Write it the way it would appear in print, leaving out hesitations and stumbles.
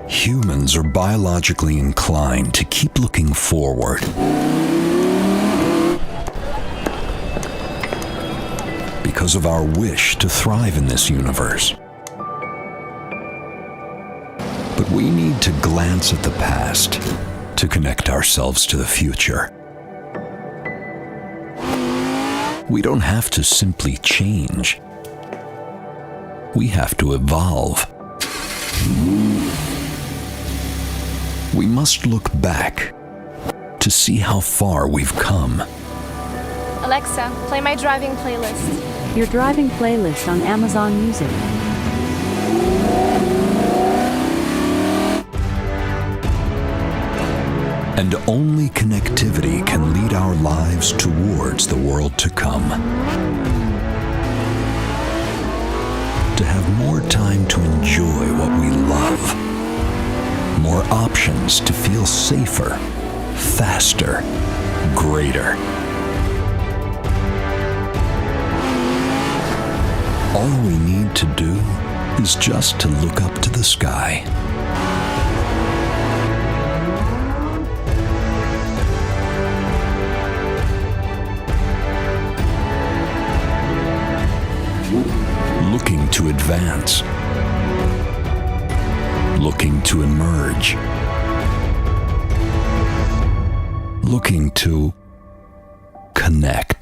Humans are biologically inclined to keep looking forward. Because of our wish to thrive in this universe. But we need to glance at the past to connect ourselves to the future. We don't have to simply change. We have to evolve. We must look back to see how far we've come. Alexa, play my driving playlist. Your driving playlist on Amazon Music. And only connectivity can lead our lives towards the world to come. To have more time to enjoy what we love. More options to feel safer, faster, greater. All we need to do is just to look up to the sky. Looking to advance. Looking to emerge. Looking to connect.